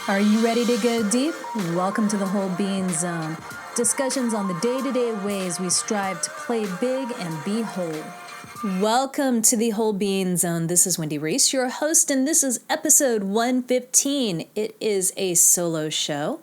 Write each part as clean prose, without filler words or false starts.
Are you ready to go deep? Welcome to the Whole Being Zone. Discussions on the day-to-day ways we strive to play big and be whole. Welcome to the Whole Being Zone. This is Wendy Reese, your host, and this is episode 115. It is a solo show.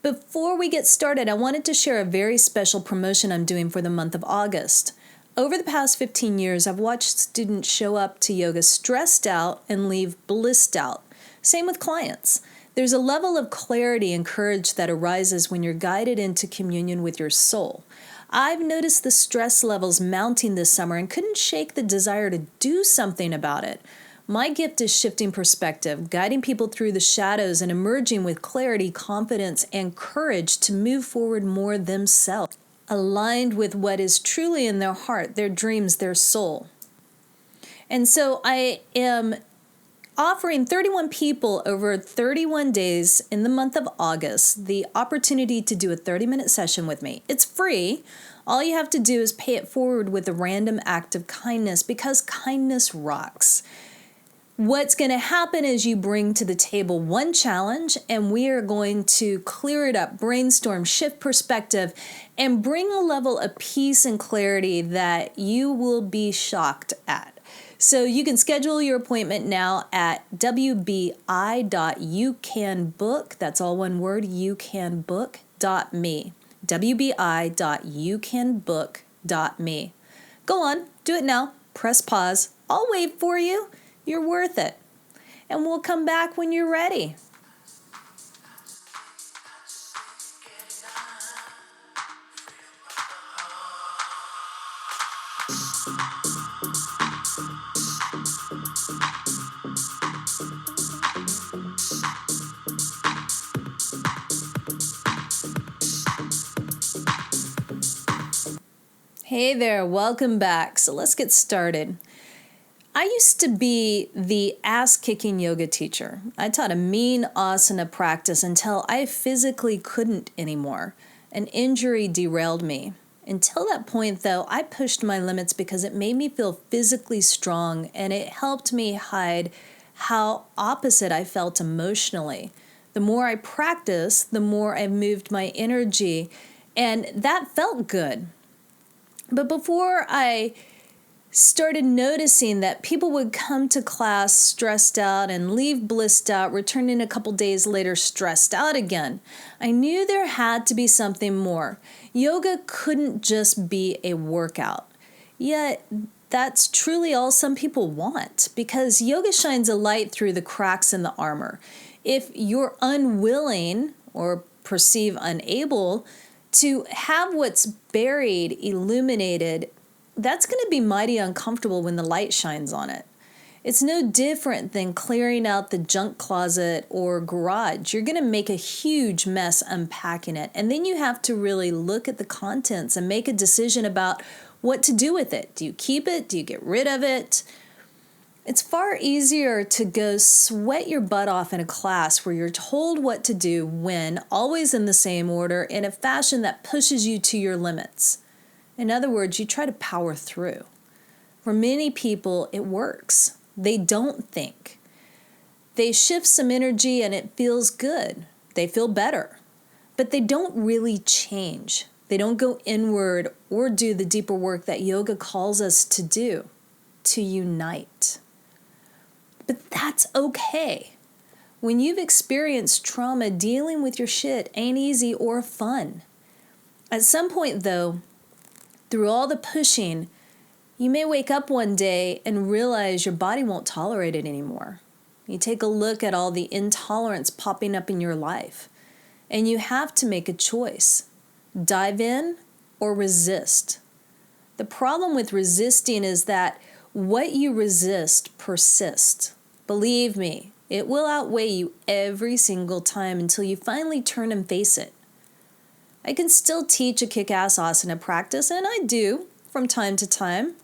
Before we get started, I wanted to share a very special promotion I'm doing for the month of August. Over the past 15 years, I've watched students show up to yoga stressed out and leave blissed out. Same with clients. There's a level of clarity and courage that arises when you're guided into communion with your soul. I've noticed the stress levels mounting this summer and couldn't shake the desire to do something about it. My gift is shifting perspective, guiding people through the shadows and emerging with clarity, confidence, and courage to move forward more themselves, aligned with what is truly in their heart, their dreams, their soul. And so I am offering 31 people over 31 days in the month of August the opportunity to do a 30-minute session with me. It's free. All you have to do is pay it forward with a random act of kindness because kindness rocks. What's going to happen is you bring to the table one challenge and we are going to clear it up, brainstorm, shift perspective, and bring a level of peace and clarity that you will be shocked at. So you can schedule your appointment now at wbi.youcanbook. That's all one word, youcanbook.me. wbi.youcanbook.me. Go on, do it now. Press pause. I'll wait for you. You're worth it. And we'll come back when you're ready. Hey there, welcome back. So let's get started. I used to be the ass-kicking yoga teacher. I taught a mean asana practice until I physically couldn't anymore. An injury derailed me. Until that point, though, I pushed my limits because it made me feel physically strong and it helped me hide how opposite I felt emotionally. The more I practiced, the more I moved my energy, and that felt good. But before I started noticing that people would come to class stressed out and leave blissed out, returning a couple days later stressed out again, I knew there had to be something more. Yoga couldn't just be a workout. Yet that's truly all some people want because yoga shines a light through the cracks in the armor. If you're unwilling or perceive unable to have what's buried illuminated, that's going to be mighty uncomfortable when the light shines on it. It's no different than clearing out the junk closet or garage. You're going to make a huge mess unpacking it, and then you have to really look at the contents and make a decision about what to do with it. Do you keep it? Do you get rid of it? It's far easier to go sweat your butt off in a class where you're told what to do when, always in the same order, in a fashion that pushes you to your limits. In other words, you try to power through. For many people, it works. They don't think. They shift some energy and it feels good. They feel better. But they don't really change. They don't go inward or do the deeper work that yoga calls us to do, to unite. But that's okay. When you've experienced trauma, dealing with your shit ain't easy or fun. At some point, though, through all the pushing, you may wake up one day and realize your body won't tolerate it anymore. You take a look at all the intolerance popping up in your life, and you have to make a choice. Dive in or resist. The problem with resisting is that what you resist persists. Believe me, it will outweigh you every single time until you finally turn and face it. I can still teach a kick-ass asana practice, and I do from time to time,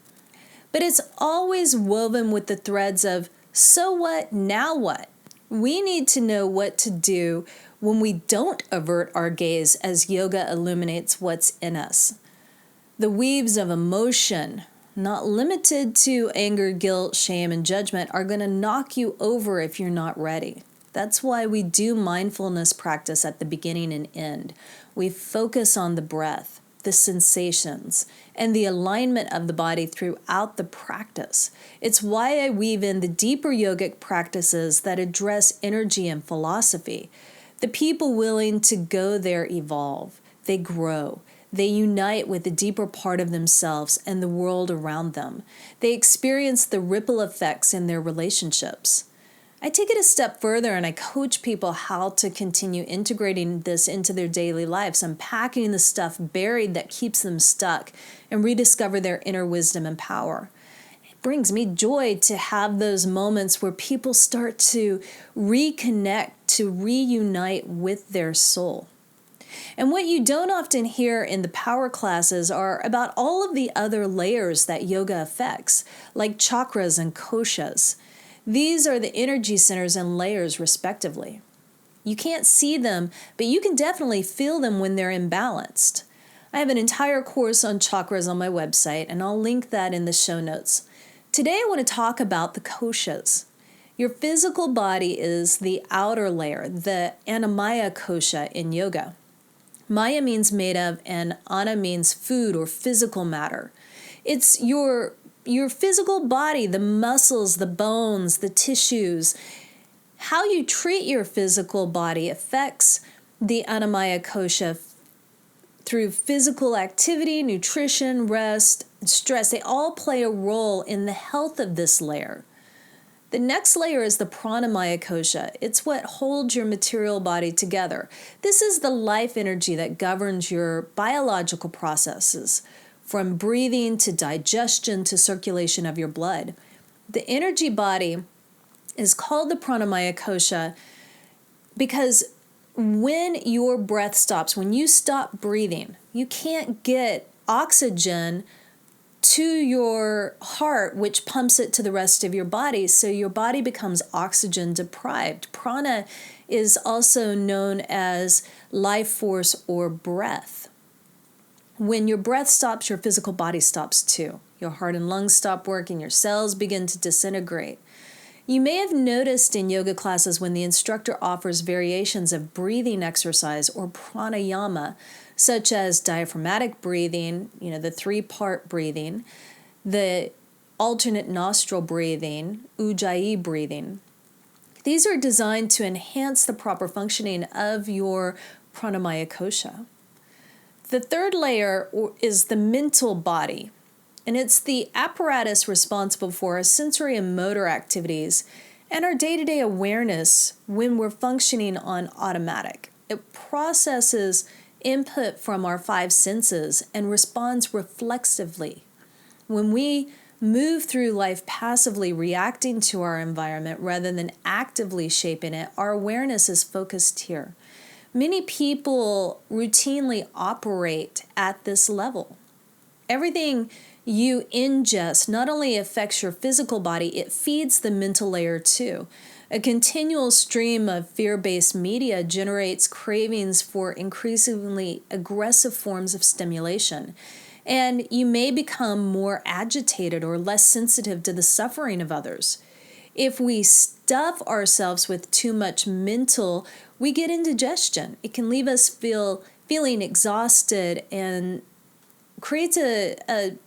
but it's always woven with the threads of, so what, now what? We need to know what to do when we don't avert our gaze as yoga illuminates what's in us. The weaves of emotion, not limited to anger, guilt, shame, and judgment, are going to knock you over if you're not ready. That's why we do mindfulness practice at the beginning and end. We focus on the breath, the sensations, and the alignment of the body throughout the practice. It's why I weave in the deeper yogic practices that address energy and philosophy. The people willing to go there evolve. They grow. They unite with the deeper part of themselves and the world around them. They experience the ripple effects in their relationships. I take it a step further and I coach people how to continue integrating this into their daily lives, unpacking the stuff buried that keeps them stuck, and rediscover their inner wisdom and power. It brings me joy to have those moments where people start to reconnect, to reunite with their soul. And what you don't often hear in the power classes are about all of the other layers that yoga affects, like chakras and koshas. These are the energy centers and layers, respectively. You can't see them, but you can definitely feel them when they're imbalanced. I have an entire course on chakras on my website, and I'll link that in the show notes. Today I want to talk about the koshas. Your physical body is the outer layer, the Annamaya kosha in yoga. Maya means made of, and Anna means food or physical matter. It's your physical body, the muscles, the bones, the tissues. How you treat your physical body affects the Annamaya kosha through physical activity, nutrition, rest, and stress. They all play a role in the health of this layer. The next layer is the pranamaya kosha. It's what holds your material body together. This is the life energy that governs your biological processes, from breathing to digestion to circulation of your blood. The energy body is called the pranamaya kosha because when your breath stops, when you stop breathing, you can't get oxygen to your heart, which pumps it to the rest of your body, so your body becomes oxygen deprived. Prana is also known as life force or breath. When your breath stops, your physical body stops too. Your heart and lungs stop working, your cells begin to disintegrate. You may have noticed in yoga classes when the instructor offers variations of breathing exercise or pranayama, such as diaphragmatic breathing, the 3-part breathing, the alternate nostril breathing, ujjayi breathing. These are designed to enhance the proper functioning of your pranamaya kosha. The third layer is the mental body, and it's the apparatus responsible for our sensory and motor activities and our day-to-day awareness when we're functioning on automatic. It processes input from our 5 senses and responds reflexively. When we move through life passively reacting to our environment rather than actively shaping it, our awareness is focused here. Many people routinely operate at this level. Everything you ingest not only affects your physical body, it feeds the mental layer too. A continual stream of fear-based media generates cravings for increasingly aggressive forms of stimulation, and you may become more agitated or less sensitive to the suffering of others. If we stuff ourselves with too much mental, we get indigestion. It can leave us feeling exhausted and creates a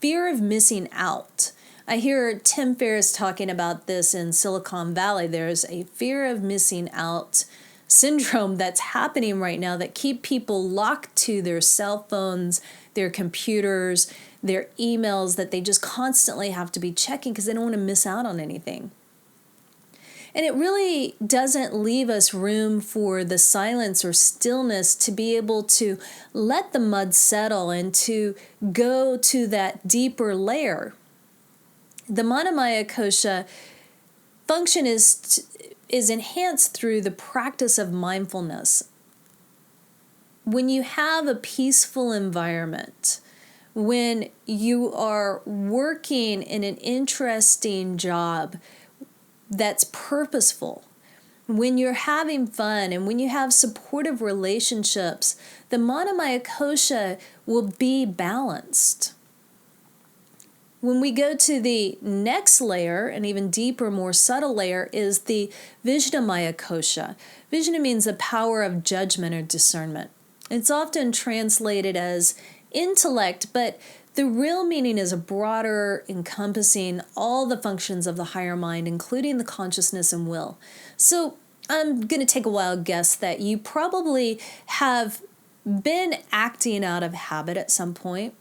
fear of missing out. I hear Tim Ferriss talking about this in Silicon Valley. There's a fear of missing out syndrome that's happening right now that keep people locked to their cell phones, their computers, their emails that they just constantly have to be checking because they don't want to miss out on anything. And it really doesn't leave us room for the silence or stillness to be able to let the mud settle and to go to that deeper layer. The Manamaya kosha function is enhanced through the practice of mindfulness. When you have a peaceful environment, when you are working in an interesting job that's purposeful, when you're having fun and when you have supportive relationships, the Manamaya kosha will be balanced. When we go to the next layer, an even deeper, more subtle layer, is the Vijnamaya kosha. Vijna means the power of judgment or discernment. It's often translated as intellect, but the real meaning is a broader, encompassing all the functions of the higher mind, including the consciousness and will. So I'm going to take a wild guess that you probably have been acting out of habit at some point.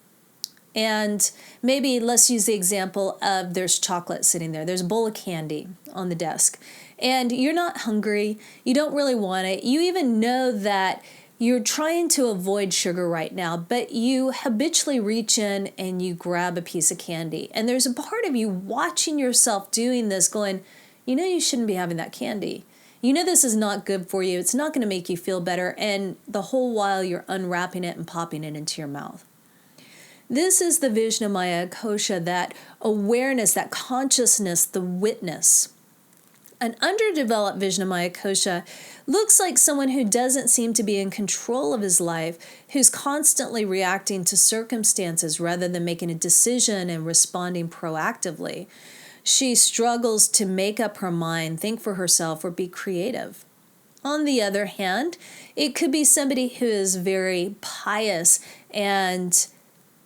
And maybe let's use the example of there's chocolate sitting there. There's a bowl of candy on the desk. And you're not hungry. You don't really want it. You even know that you're trying to avoid sugar right now, but you habitually reach in and you grab a piece of candy. And there's a part of you watching yourself doing this going, you know you shouldn't be having that candy. You know this is not good for you. It's not going to make you feel better. And the whole while you're unwrapping it and popping it into your mouth. This is the Vijnamaya kosha, that awareness, that consciousness, the witness. An underdeveloped Vijnamaya kosha looks like someone who doesn't seem to be in control of his life, who's constantly reacting to circumstances rather than making a decision and responding proactively. She struggles to make up her mind, think for herself, or be creative. On the other hand, it could be somebody who is very pious and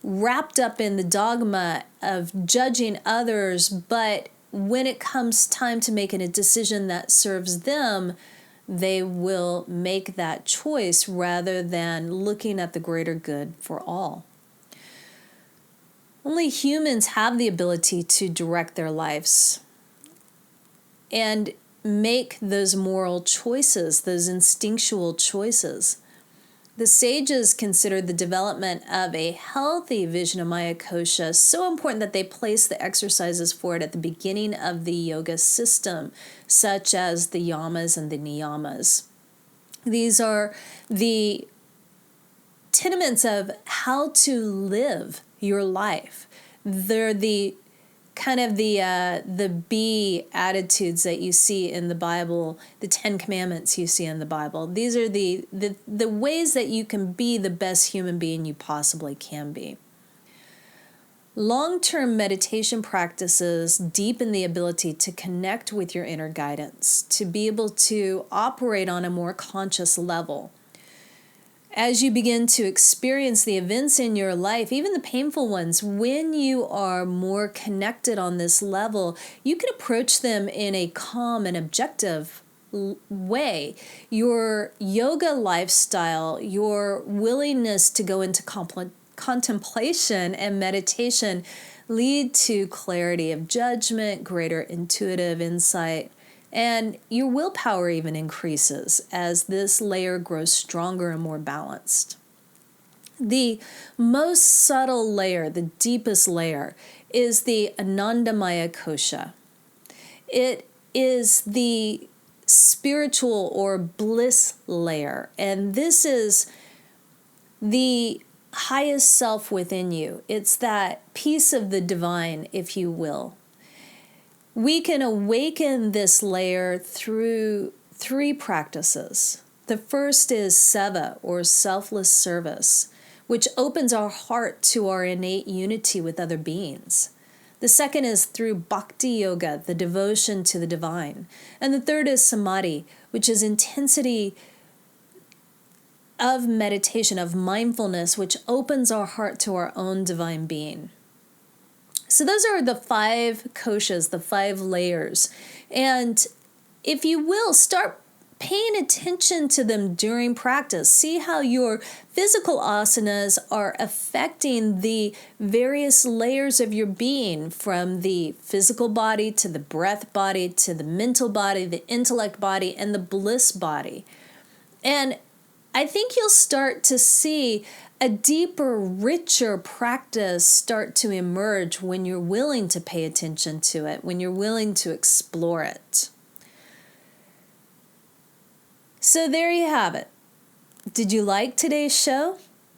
wrapped up in the dogma of judging others, but when it comes time to making a decision that serves them, they will make that choice rather than looking at the greater good for all. Only humans have the ability to direct their lives and make those moral choices, those instinctual choices. The sages consider the development of a healthy Vijnamaya kosha so important that they place the exercises for it at the beginning of the yoga system, such as the yamas and the niyamas. These are the tenements of how to live your life. They're the kind of the B attitudes that you see in the Bible, the 10 Commandments you see in the Bible. These are the ways that you can be the best human being you possibly can be. Long-term meditation practices deepen the ability to connect with your inner guidance, to be able to operate on a more conscious level. As you begin to experience the events in your life, even the painful ones, when you are more connected on this level, you can approach them in a calm and objective way. Your yoga lifestyle, your willingness to go into contemplation and meditation lead to clarity of judgment, greater intuitive insight, and your willpower even increases as this layer grows stronger and more balanced. The most subtle layer, the deepest layer, is the Anandamaya kosha. It is the spiritual or bliss layer, and this is the highest self within you. It's that piece of the divine, if you will. We can awaken this layer through 3 practices. The first is seva, or selfless service, which opens our heart to our innate unity with other beings. The second is through bhakti yoga, the devotion to the divine. And the third is samadhi, which is intensity of meditation, of mindfulness, which opens our heart to our own divine being. So those are the 5 koshas, the 5 layers. And if you will, start paying attention to them during practice. See how your physical asanas are affecting the various layers of your being, from the physical body to the breath body to the mental body, the intellect body, and the bliss body. And I think you'll start to see a deeper, richer practice start to emerge when you're willing to pay attention to it, when you're willing to explore it. So there you have it. Did you like today's show?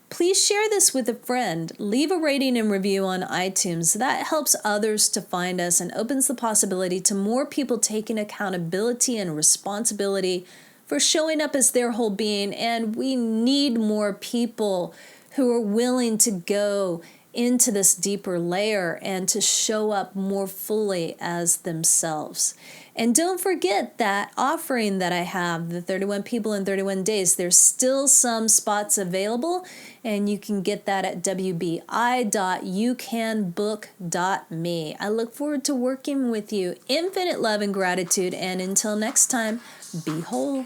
Please share this with a friend. Leave a rating and review on iTunes. That helps others to find us and opens the possibility to more people taking accountability and responsibility for showing up as their whole being. And we need more people who are willing to go into this deeper layer and to show up more fully as themselves. And don't forget that offering that I have, the 31 People in 31 Days. There's still some spots available, and you can get that at wbi.youcanbook.me. I look forward to working with you. Infinite love and gratitude, and until next time, be whole.